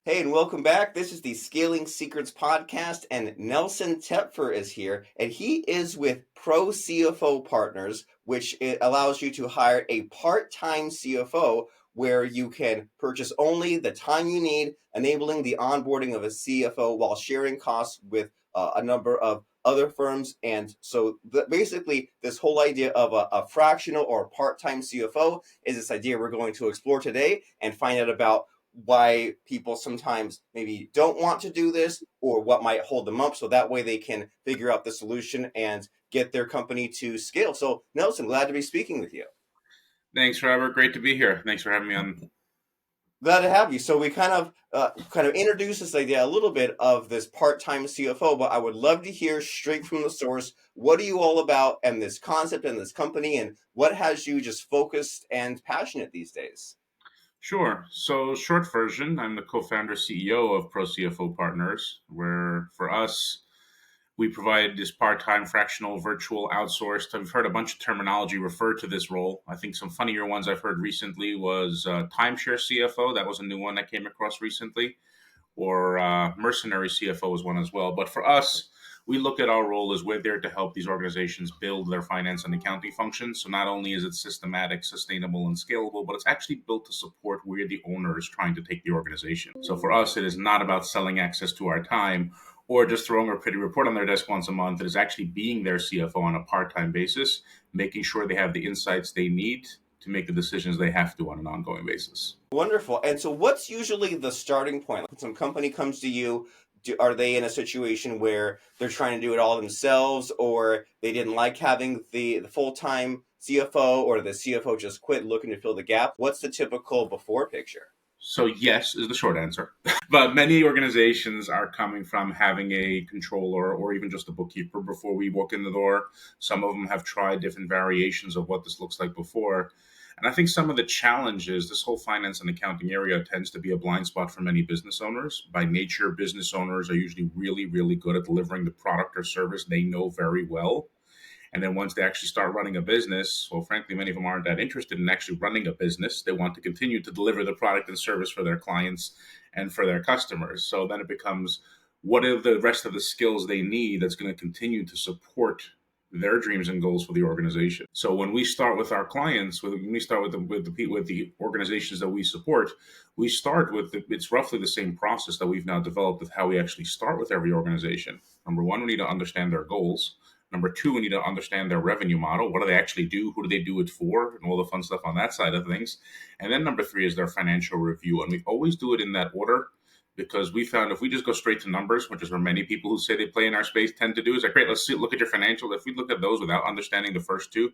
Hey, and welcome back. This is the Scaling Secrets podcast, and Nelson Tepfer is here, and he is with Pro CFO Partners, which it allows you to hire a part-time CFO where you can purchase only the time you need, enabling the onboarding of a CFO while sharing costs with a number of other firms. And so basically, this whole idea of a fractional or part-time CFO is this idea we're going to explore today and find out about why people sometimes maybe don't want to do this or what might hold them up so that way they can figure out the solution and get their company to scale. So Nelson, glad to be speaking with you. Thanks, Robert. Great to be here. Thanks for having me on. Glad to have you. So we kind of introduced this idea a little bit of this part-time CFO, but I would love to hear straight from the source, what are you all about and this concept and this company, and what has you just focused and passionate these days? Sure. So, short version, I'm the co-founder CEO of Pro CFO Partners, where for us, we provide this part-time fractional virtual outsourced. I've heard a bunch of terminology refer to this role. I think some funnier ones I've heard recently was timeshare CFO. That was a new one I came across recently. Or mercenary CFO is one as well. But for us, we look at our role as we're there to help these organizations build their finance and accounting functions. So not only is it systematic, sustainable, and scalable, but it's actually built to support where the owner is trying to take the organization. So for us, it is not about selling access to our time or just throwing a pretty report on their desk once a month. It is actually being their CFO on a part-time basis, making sure they have the insights they need to make the decisions they have to on an ongoing basis. Wonderful. And so, what's usually the starting point? When some company comes to you, are they in a situation where they're trying to do it all themselves, or they didn't like having the full-time CFO, or the CFO just quit looking to fill the gap? What's the typical before picture? So yes is the short answer. But many organizations are coming from having a controller or even just a bookkeeper before we walk in the door. Some of them have tried different variations of what this looks like before. And I think some of the challenges, this whole finance and accounting area tends to be a blind spot for many business owners. By nature, business owners are usually really, really good at delivering the product or service they know very well. And then once they actually start running a business, well, frankly, many of them aren't that interested in actually running a business. They want to continue to deliver the product and service for their clients and for their customers. So then it becomes, what are the rest of the skills they need that's going to continue to support their dreams and goals for the organization. So when we start with our clients, when we start with the organizations that we support, we start with it's roughly the same process that we've now developed with how we actually start with every organization. Number one, we need to understand their goals. Number two, we need to understand their revenue model. What do they actually do? Who do they do it for? And all the fun stuff on that side of things. And then number three is their financial review. And we always do it in that order because we found if we just go straight to numbers, which is where many people who say they play in our space tend to do, is like, great, let's see, look at your financials. If we look at those without understanding the first two,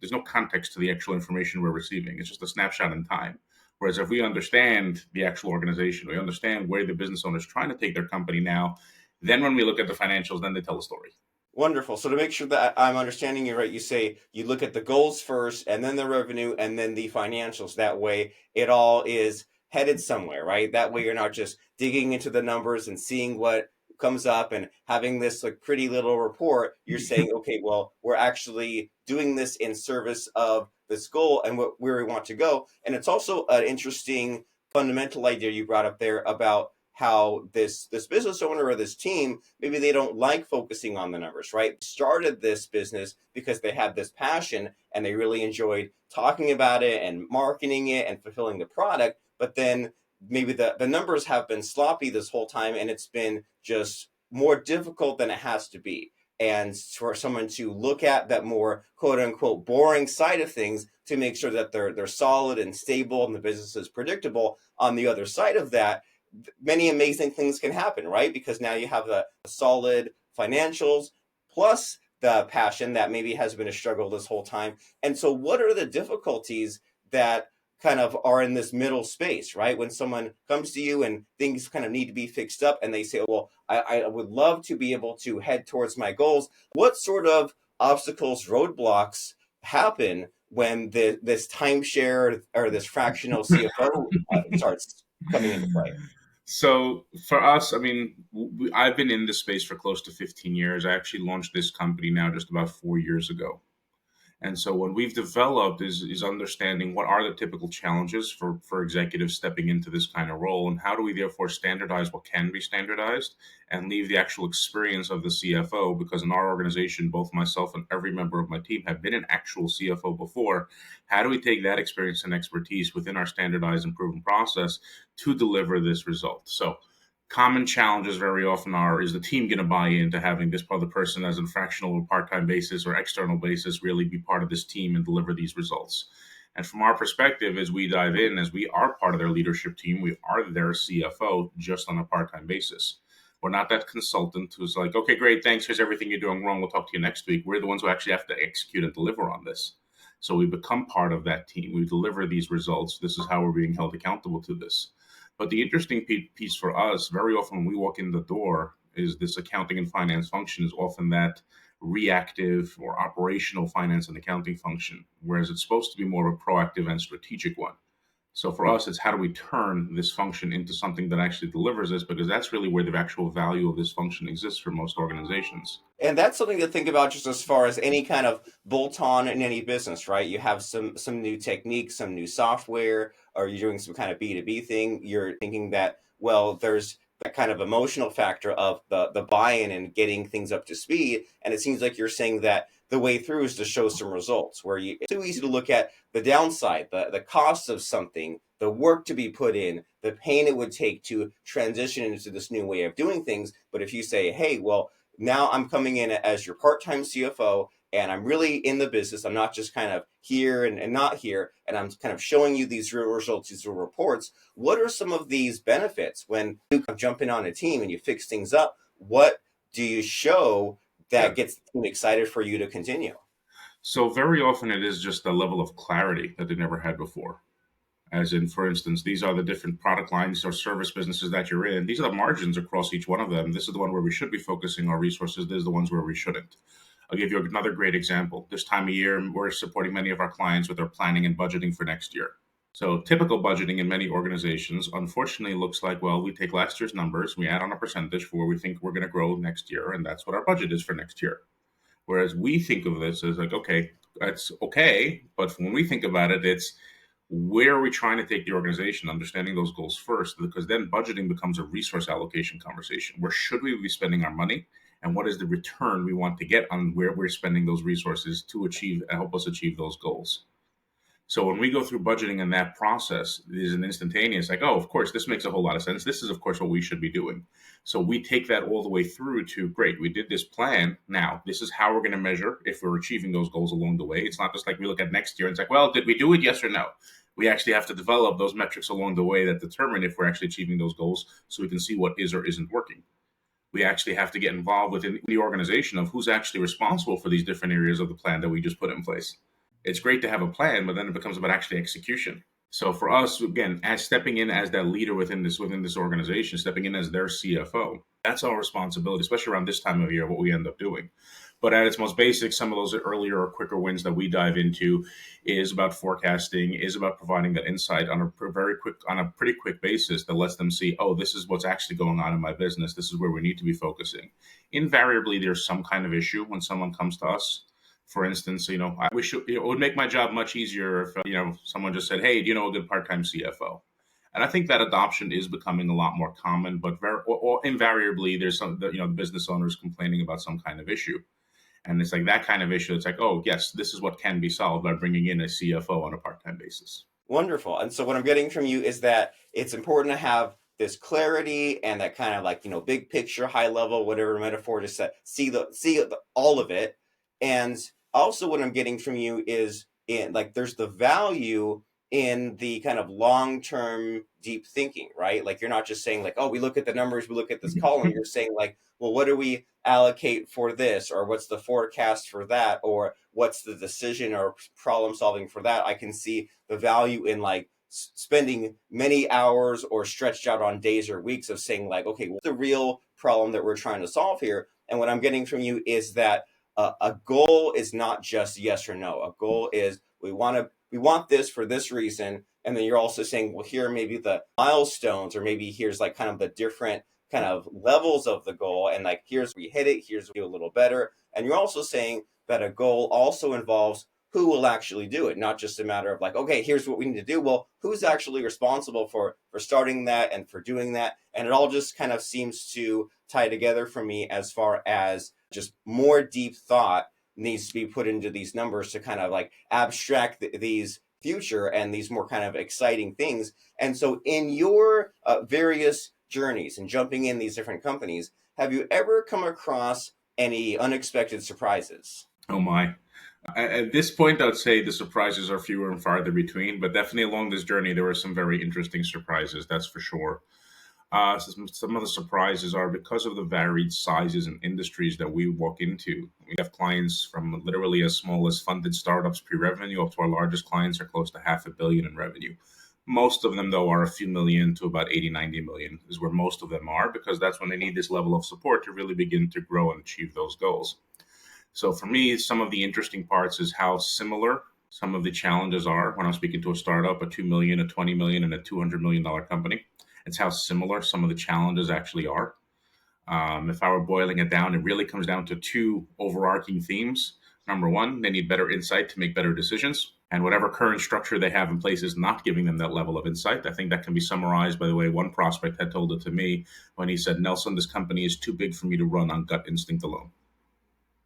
there's no context to the actual information we're receiving. It's just a snapshot in time. Whereas if we understand the actual organization, we understand where the business owner is trying to take their company now, then when we look at the financials, then they tell a story. Wonderful. So to make sure that I'm understanding you right, you say you look at the goals first and then the revenue and then the financials. That way it all is headed somewhere, right? That way you're not just digging into the numbers and seeing what comes up and having this like pretty little report. You're saying, okay, well, we're actually doing this in service of this goal and where we want to go. And it's also an interesting fundamental idea you brought up there about how this business owner or this team, maybe they don't like focusing on the numbers, right? Started this business because they had this passion and they really enjoyed talking about it and marketing it and fulfilling the product. But then maybe the numbers have been sloppy this whole time and it's been just more difficult than it has to be. And for someone to look at that more quote unquote boring side of things to make sure that they're solid and stable and the business is predictable on the other side of that, many amazing things can happen, right? Because now you have the solid financials plus the passion that maybe has been a struggle this whole time. And so what are the difficulties that kind of are in this middle space, right? When someone comes to you and things kind of need to be fixed up and they say, well, I would love to be able to head towards my goals. What sort of obstacles, roadblocks happen when this timeshare or this fractional CFO starts coming into play? So for us, I mean, I've been in this space for close to 15 years. I actually launched this company now just about 4 years ago. And so what we've developed is understanding what are the typical challenges for executives stepping into this kind of role, and how do we therefore standardize what can be standardized and leave the actual experience of the CFO, because in our organization, both myself and every member of my team have been an actual CFO before. How do we take that experience and expertise within our standardized and proven process to deliver this result? So common challenges very often are, is the team going to buy into having this other person as a fractional or part-time basis or external basis really be part of this team and deliver these results? And from our perspective, as we dive in, as we are part of their leadership team, we are their CFO just on a part-time basis. We're not that consultant who's like, okay, great, thanks, here's everything you're doing wrong, we'll talk to you next week. We're the ones who actually have to execute and deliver on this. So we become part of that team. We deliver these results. This is how we're being held accountable to this. But the interesting piece for us, very often when we walk in the door, is this accounting and finance function is often that reactive or operational finance and accounting function, whereas it's supposed to be more of a proactive and strategic one. So for us, it's how do we turn this function into something that actually delivers this, because that's really where the actual value of this function exists for most organizations. And that's something to think about just as far as any kind of bolt-on in any business, right? You have some new techniques, some new software, or you're doing some kind of B2B thing. You're thinking that, well, there's that kind of emotional factor of the buy-in and getting things up to speed. And it seems like you're saying that the way through is to show some results, where it's too easy to look at the downside, the cost of something, the work to be put in, the pain it would take to transition into this new way of doing things. But if you say, hey, well, now I'm coming in as your part-time CFO, and I'm really in the business. I'm not just kind of here and not here, and I'm kind of showing you these real results, these real reports. What are some of these benefits when you jump in on a team and you fix things up? What do you show Yeah. that gets the team excited for you to continue? So very often it is just a level of clarity that they never had before. As in, for instance, these are the different product lines or service businesses that you're in. These are the margins across each one of them. This is the one where we should be focusing our resources. This is the ones where we shouldn't. I'll give you another great example. This time of year, we're supporting many of our clients with their planning and budgeting for next year. So typical budgeting in many organizations, unfortunately, looks like, well, we take last year's numbers, we add on a percentage for where we think we're going to grow next year, and that's what our budget is for next year. Whereas we think of this as like, okay, that's okay. But when we think about it, it's where are we trying to take the organization, understanding those goals first, because then budgeting becomes a resource allocation conversation. Where should we be spending our money? And what is the return we want to get on where we're spending those resources to achieve, help us achieve those goals? So when we go through budgeting in that process, it is an instantaneous, like, oh, of course, this makes a whole lot of sense. This is, of course, what we should be doing. So we take that all the way through to, great, we did this plan. Now, this is how we're going to measure if we're achieving those goals along the way. It's not just like we look at next year and it's like, well, did we do it? Yes or no? We actually have to develop those metrics along the way that determine if we're actually achieving those goals so we can see what is or isn't working. We actually have to get involved within the organization of who's actually responsible for these different areas of the plan that we just put in place. It's great to have a plan, but then it becomes about actually execution. So for us, again, as stepping in as that leader within this organization, stepping in as their CFO, that's our responsibility, especially around this time of year, what we end up doing. But at its most basic, some of those earlier or quicker wins that we dive into is about forecasting, is about providing that insight on a pretty quick basis that lets them see, oh, this is what's actually going on in my business. This is where we need to be focusing. Invariably, there's some kind of issue when someone comes to us. For instance, I wish it would make my job much easier if, someone just said, hey, do you know a good part-time CFO? And I think that adoption is becoming a lot more common, but or invariably there's some, business owners complaining about some kind of issue. And it's like that kind of issue. It's like, oh, yes, this is what can be solved by bringing in a CFO on a part-time basis. Wonderful. And so what I'm getting from you is that it's important to have this clarity and that kind of like, big picture, high level, whatever metaphor to set, all of it. And also what I'm getting from you is there's the value in the kind of long-term deep thinking, right? Like you're not just saying like, oh, we look at the numbers, we look at this column. You're saying like, well, what do we allocate for this, or what's the forecast for that, or what's the decision or problem solving for that? I can see the value in like spending many hours or stretched out on days or weeks of saying like, okay, what's the real problem that we're trying to solve here? And what I'm getting from you is that a goal is not just yes or no. A goal is we want this for this reason. And then you're also saying, well, here are maybe the milestones, or maybe here's like kind of the different kind of levels of the goal. And like, here's where we hit it, here's where we do a little better. And you're also saying that a goal also involves who will actually do it, not just a matter of like, okay, here's what we need to do. Well, who's actually responsible for starting that and for doing that? And it all just kind of seems to tie together for me as far as just more deep thought needs to be put into these numbers to kind of like abstract these future and these more kind of exciting things. And so in your various journeys and jumping in these different companies, have you ever come across any unexpected surprises? Oh my. At this point, I would say the surprises are fewer and farther between, but definitely along this journey, there were some very interesting surprises, that's for sure. Some of the surprises are because of the varied sizes and industries that we walk into. We have clients from literally as small as funded startups pre-revenue up to our largest clients are close to $500 million in revenue. Most of them, though, are a few million to about 80, 90 million is where most of them are, because that's when they need this level of support to really begin to grow and achieve those goals. So for me, some of the interesting parts is how similar some of the challenges are when I'm speaking to a startup, a 2 million, a 20 million, and a $200 million company. It's how similar some of the challenges actually are. If I were boiling it down, it really comes down to two overarching themes. Number one, they need better insight to make better decisions. And whatever current structure they have in place is not giving them that level of insight. I think that can be summarized by the way one prospect had told it to me when he said, Nelson, this company is too big for me to run on gut instinct alone.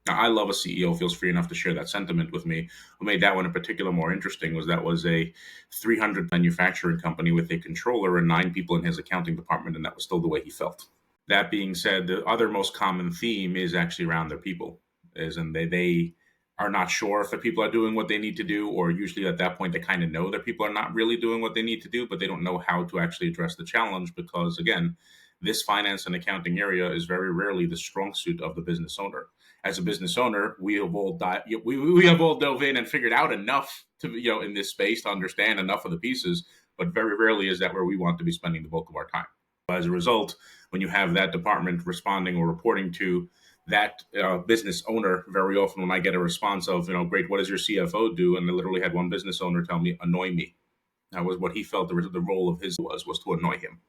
Now, I love a CEO who feels free enough to share that sentiment with me. What made that one in particular more interesting was that was a 300 manufacturing company with a controller and 9 people in his accounting department, and that was still the way he felt. That being said, the other most common theme is actually around their people, is and they are not sure if the people are doing what they need to do, or usually at that point they kind of know that people are not really doing what they need to do, but they don't know how to actually address the challenge because, again, this finance and accounting area is very rarely the strong suit of the business owner. As a business owner, we have all we have all dove in and figured out enough to in this space to understand enough of the pieces, but very rarely is that where we want to be spending the bulk of our time. As a result, when you have that department responding or reporting to that business owner, very often when I get a response of, great, what does your CFO do? And I literally had one business owner tell me, annoy me. That was what he felt the role of his was to annoy him.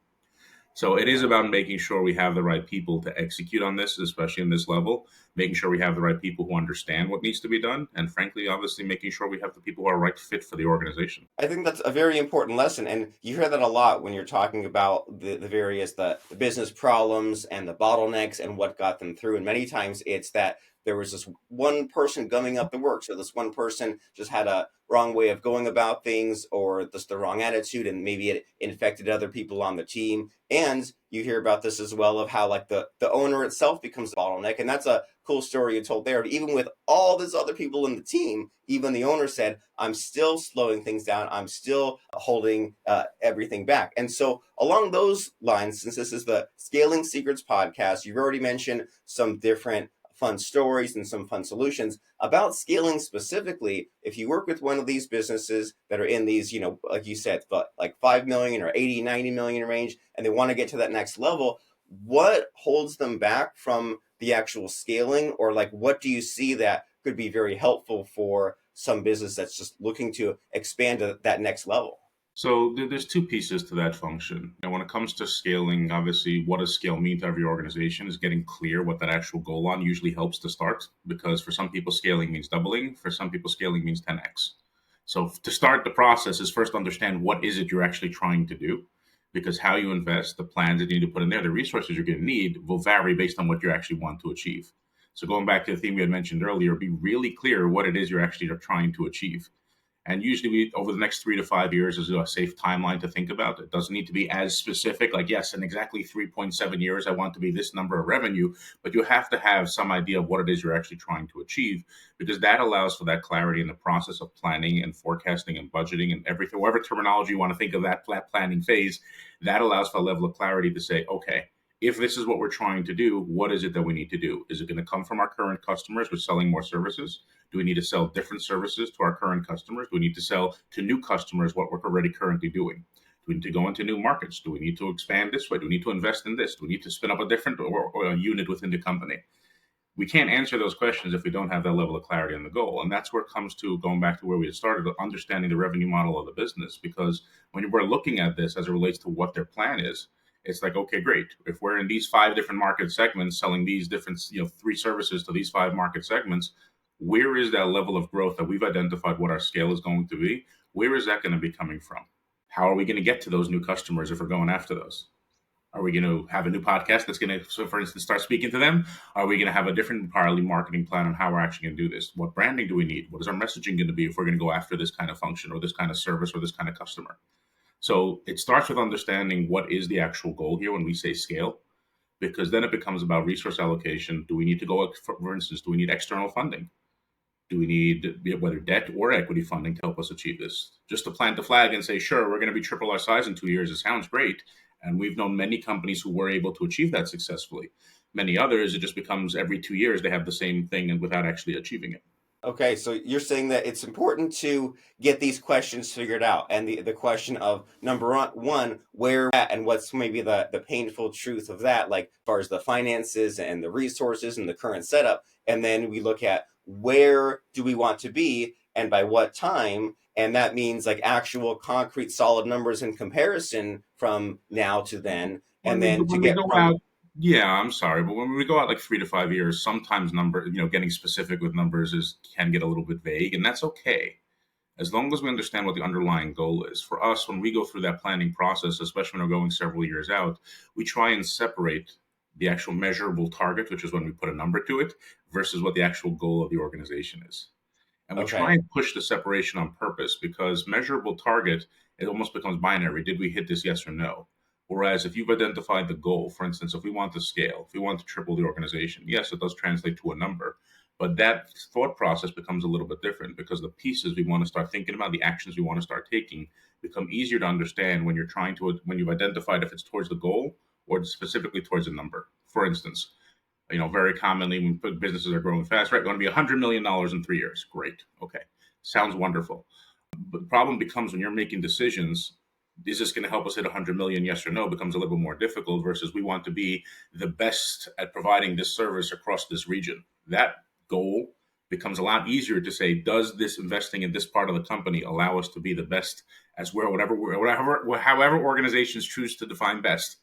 So it is about making sure we have the right people to execute on this, especially in this level, making sure we have the right people who understand what needs to be done, and frankly, obviously, making sure we have the people who are right fit for the organization. I think that's a very important lesson, and you hear that a lot when you're talking about the various the business problems and the bottlenecks and what got them through. And many times it's that there was this one person gumming up the works, or this one person just had a wrong way of going about things, or just the wrong attitude, and maybe it infected other people on the team. And you hear about this as well of how like the owner itself becomes a bottleneck, and that's a cool story you told there. But even with all these other people in the team, even the owner said, I'm still slowing things down. I'm still holding everything back. And so along those lines, since this is the Scaling Secrets podcast, you've already mentioned some different fun stories and some fun solutions about scaling specifically. If you work with one of these businesses that are in these, like you said, like 5 million or 80, 90 million range, and they want to get to that next level, what holds them back from the actual scaling? Or like, what do you see that could be very helpful for some business that's just looking to expand to that next level? So there's two pieces to that function. And when it comes to scaling, obviously, what does scale mean to every organization is getting clear what that actual goal on usually helps to start. Because for some people, scaling means doubling. For some people, scaling means 10x. So to start the process is first understand what is it you're actually trying to do. Because how you invest, the plans that you need to put in there, the resources you're going to need will vary based on what you actually want to achieve. So going back to the theme we had mentioned earlier, be really clear what it is you're actually trying to achieve. And usually over the next 3 to 5 years is a safe timeline to think about. It doesn't need to be as specific, like, yes, in exactly 3.7 years, I want to be this number of revenue, but you have to have some idea of what it is you're actually trying to achieve, because that allows for that clarity in the process of planning and forecasting and budgeting and everything, whatever terminology you want to think of that planning phase, that allows for a level of clarity to say, okay, if this is what we're trying to do, what is it that we need to do? Is it going to come from our current customers with selling more services? Do we need to sell different services to our current customers? Do we need to sell to new customers what we're already currently doing? Do we need to go into new markets? Do we need to expand this way? Do we need to invest in this? Do we need to spin up a different or a unit within the company? We can't answer those questions if we don't have that level of clarity on the goal. And that's where it comes to going back to where we had started, understanding the revenue model of the business. Because when we're looking at this as it relates to what their plan is, it's like, okay, great. If we're in these 5 different market segments selling these different, 3 services to these 5 market segments, Where is that level of growth that we've identified what our scale is going to be? Where is that going to be coming from? How are we going to get to those new customers if we're going after those? Are we going to have a new podcast that's going to, so for instance, start speaking to them? Are we going to have a different entirely marketing plan on how we're actually going to do this? What branding do we need? What is our messaging going to be if we're going to go after this kind of function or this kind of service or this kind of customer? So it starts with understanding what is the actual goal here when we say scale, because then it becomes about resource allocation. Do we need to go, for instance, do we need external funding? Do we need whether debt or equity funding to help us achieve this? Just to plant the flag and say, sure, we're going to be triple our size in 2 years. It sounds great. And we've known many companies who were able to achieve that successfully. Many others, it just becomes every 2 years they have the same thing and without actually achieving it. Okay, so you're saying that it's important to get these questions figured out, and the question of number one, where at, and what's maybe the painful truth of that, like as far as the finances and the resources and the current setup, and then we look at where do we want to be and by what time, and that means like actual concrete solid numbers in comparison from now to then, and then to When we get go from out, yeah, I'm sorry, but when we go out like 3 to 5 years, sometimes getting specific with numbers can get a little bit vague, and that's okay. As long as we understand what the underlying goal is. For us, when we go through that planning process, especially when we're going several years out, we try and separate the actual measurable target, which is when we put a number to it, versus what the actual goal of the organization is. And we try okay, and push the separation on purpose because measurable target, it almost becomes binary. Did we hit this, yes or no? Whereas if you've identified the goal, for instance, if we want to scale, if we want to triple the organization, yes, it does translate to a number. But that thought process becomes a little bit different because the pieces we want to start thinking about, the actions we want to start taking, become easier to understand when when you've identified if it's towards the goal or specifically towards a number. For instance, very commonly when businesses are growing fast, right? Going to be $100 million in 3 years. Great. Okay. Sounds wonderful. But the problem becomes when you're making decisions, is this going to help us hit 100 million? Yes or no becomes a little bit more difficult versus we want to be the best at providing this service across this region. That goal becomes a lot easier to say, does this investing in this part of the company allow us to be the best as where however organizations choose to define best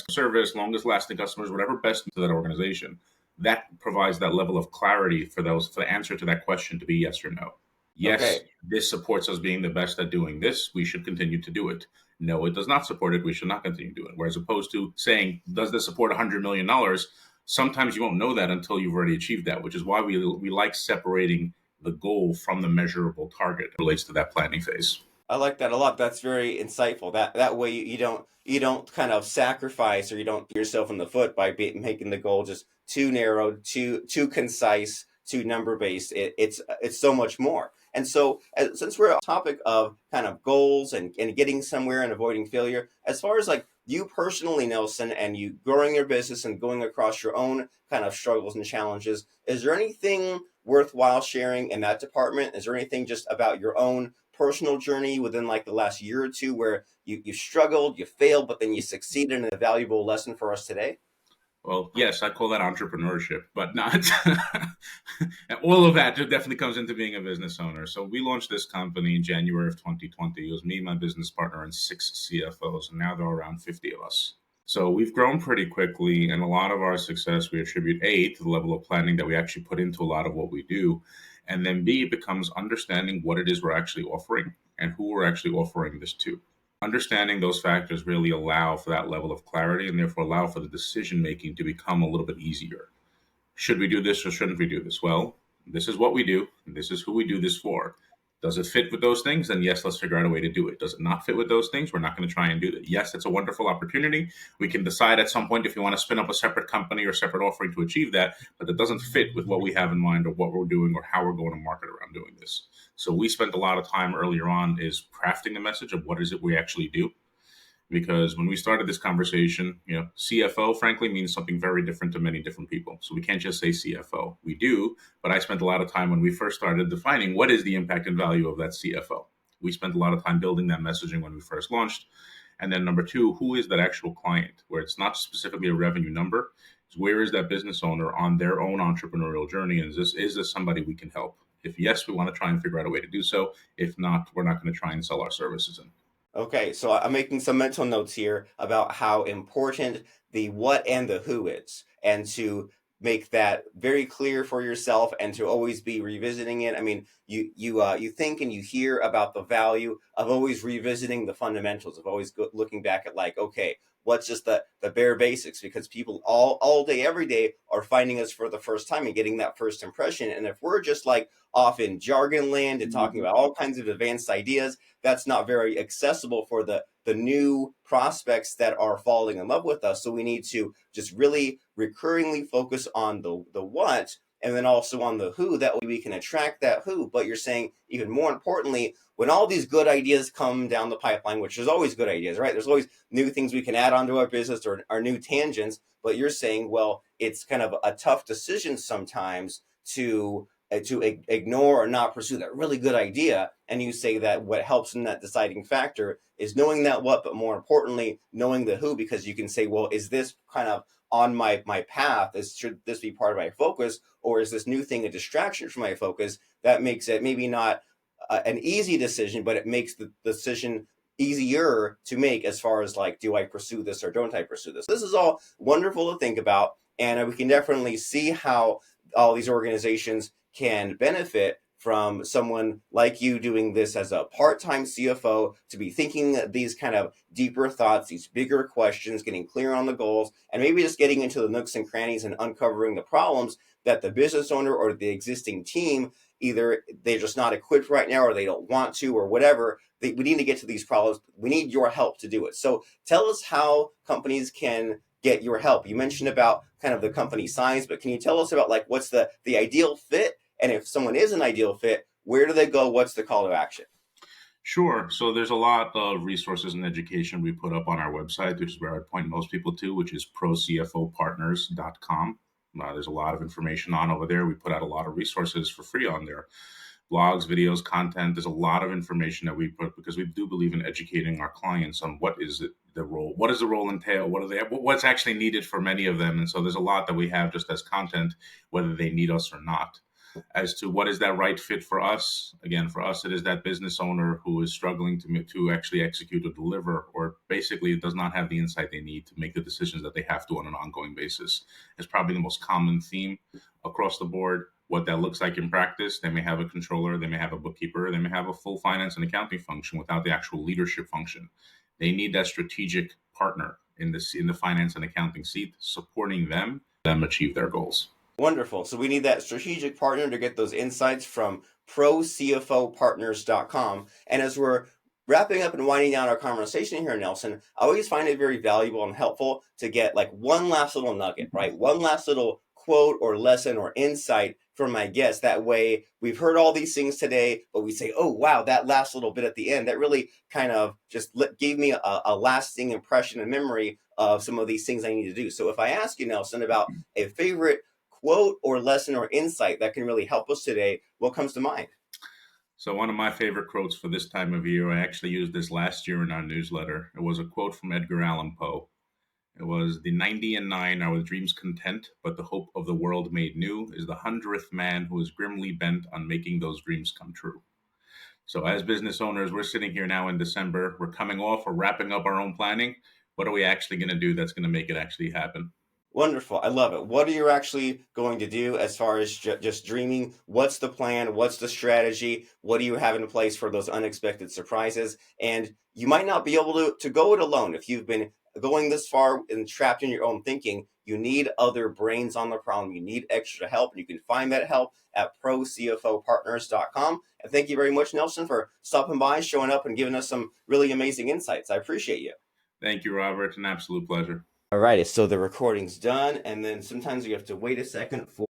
service, longest lasting customers, whatever best to that organization. That provides that level of clarity for the answer to that question to be yes or no. Yes, okay. this supports us being the best at doing this. We should continue to do it. No, it does not support it. We should not continue to do it. Whereas opposed to saying, does this support $100 million? Sometimes you won't know that until you've already achieved that, which is why we like separating the goal from the measurable target. It relates to that planning phase. I like that a lot. That's very insightful. That way you don't kind of sacrifice or you don't shoot yourself in the foot by making the goal just too narrow, too concise, too number based. It's so much more. And so since we're on the topic of kind of goals and getting somewhere and avoiding failure, as far as like you personally, Nelson, and you growing your business and going across your own kind of struggles and challenges, is there anything worthwhile sharing in that department? Is there anything just about your own personal journey within like the last year or two where you struggled, you failed, but then you succeeded in a valuable lesson for us today? Well, yes, I call that entrepreneurship, but not all of that definitely comes into being a business owner. So we launched this company in January of 2020. It was me, my business partner, and 6 CFOs, and now there are around 50 of us. So we've grown pretty quickly, and a lot of our success we attribute A to the level of planning that we actually put into a lot of what we do, and then B it becomes understanding what it is we're actually offering and who we're actually offering this to. Understanding those factors really allow for that level of clarity and therefore allow for the decision making to become a little bit easier. Should we do this or shouldn't we do this? Well, this is what we do, and this is who we do this for. Does it fit with those things? Then yes, let's figure out a way to do it. Does it not fit with those things? We're not going to try and do that. Yes, it's a wonderful opportunity. We can decide at some point if you want to spin up a separate company or separate offering to achieve that, but that doesn't fit with what we have in mind or what we're doing or how we're going to market around doing this. So we spent a lot of time earlier on is crafting the message of what is it we actually do, because when we started this conversation, CFO frankly means something very different to many different people. So we can't just say CFO. We do, but I spent a lot of time when we first started defining what is the impact and value of that CFO. We spent a lot of time building that messaging when we first launched. And then number two, who is that actual client, where it's not specifically a revenue number. It's where is that business owner on their own entrepreneurial journey? And is this somebody we can help? If yes, we want to try and figure out a way to do so. If not, we're not going to try and sell our services in. Okay, so I'm making some mental notes here about how important the what and the who is, and to make that very clear for yourself and to always be revisiting it. I mean, you think and you hear about the value of always revisiting the fundamentals, of always looking back at like, okay, what's just the bare basics, because people all day every day are finding us for the first time and getting that first impression. And if we're just like off in jargon land and talking about all kinds of advanced ideas, that's not very accessible for the new prospects that are falling in love with us. So we need to just really recurringly focus on the what, and then also on the who. That way we can attract that who. But you're saying, even more importantly, when all these good ideas come down the pipeline, which there's always good ideas, right? There's always new things we can add onto our business, or our new tangents. But you're saying, well, it's kind of a tough decision sometimes to ignore or not pursue that really good idea. And you say that what helps in that deciding factor is knowing that what, but more importantly, knowing the who, because you can say, well, is this kind of on my path? Should this be part of my focus, or is this new thing a distraction from my focus? That makes it maybe not an easy decision, but it makes the decision easier to make, as far as like, do I pursue this or don't I pursue this? This is all wonderful to think about, and we can definitely see how all these organizations can benefit from someone like you doing this as a part-time CFO, to be thinking these kind of deeper thoughts, these bigger questions, getting clear on the goals, and maybe just getting into the nooks and crannies and uncovering the problems that the business owner or the existing team, either they're just not equipped right now, or they don't want to, or whatever. We need to get to these problems. We need your help to do it. So tell us how companies can get your help. You mentioned about kind of the company size, but can you tell us about like what's the ideal fit? And if someone is an ideal fit, where do they go? What's the call to action? Sure. So there's a lot of resources and education we put up on our website, which is where I point most people to, which is procfopartners.com. There's a lot of information on over there. We put out a lot of resources for free on there. Blogs, videos, content. There's a lot of information that we put, because we do believe in educating our clients on what is the role, what does the role entail, what's actually needed for many of them. And so there's a lot that we have just as content, whether they need us or not. As to what is that right fit for us, again, for us, it is that business owner who is struggling to actually execute or deliver, or basically does not have the insight they need to make the decisions that they have to on an ongoing basis. It's probably the most common theme across the board. What that looks like in practice, they may have a controller, they may have a bookkeeper, they may have a full finance and accounting function without the actual leadership function. They need that strategic partner in the finance and accounting seat, supporting them achieve their goals. Wonderful. So we need that strategic partner to get those insights from procfopartners.com. And as we're wrapping up and winding down our conversation here, Nelson, I always find it very valuable and helpful to get like one last little nugget, right? One last little quote or lesson or insight from my guests. That way we've heard all these things today, but we say, oh, wow, that last little bit at the end, that really kind of just gave me a lasting impression and memory of some of these things I need to do. So if I ask you, Nelson, about a favorite quote or lesson or insight that can really help us today, what comes to mind? So one of my favorite quotes for this time of year, I actually used this last year in our newsletter. It was a quote from Edgar Allan Poe. It was, "The 90 and 9 are with dreams content, but the hope of the world made new is the 100th man who is grimly bent on making those dreams come true." So as business owners, we're sitting here now in December. We're coming off or wrapping up our own planning. What are we actually going to do that's going to make it actually happen? Wonderful. I love it. What are you actually going to do as far as just dreaming? What's the plan? What's the strategy? What do you have in place for those unexpected surprises? And you might not be able to go it alone. If you've been going this far and trapped in your own thinking, you need other brains on the problem. You need extra help, and you can find that help at procfopartners.com. And thank you very much, Nelson, for stopping by, showing up, and giving us some really amazing insights. I appreciate you. Thank you, Robert. An absolute pleasure. All righty, so the recording's done, and then sometimes you have to wait a second for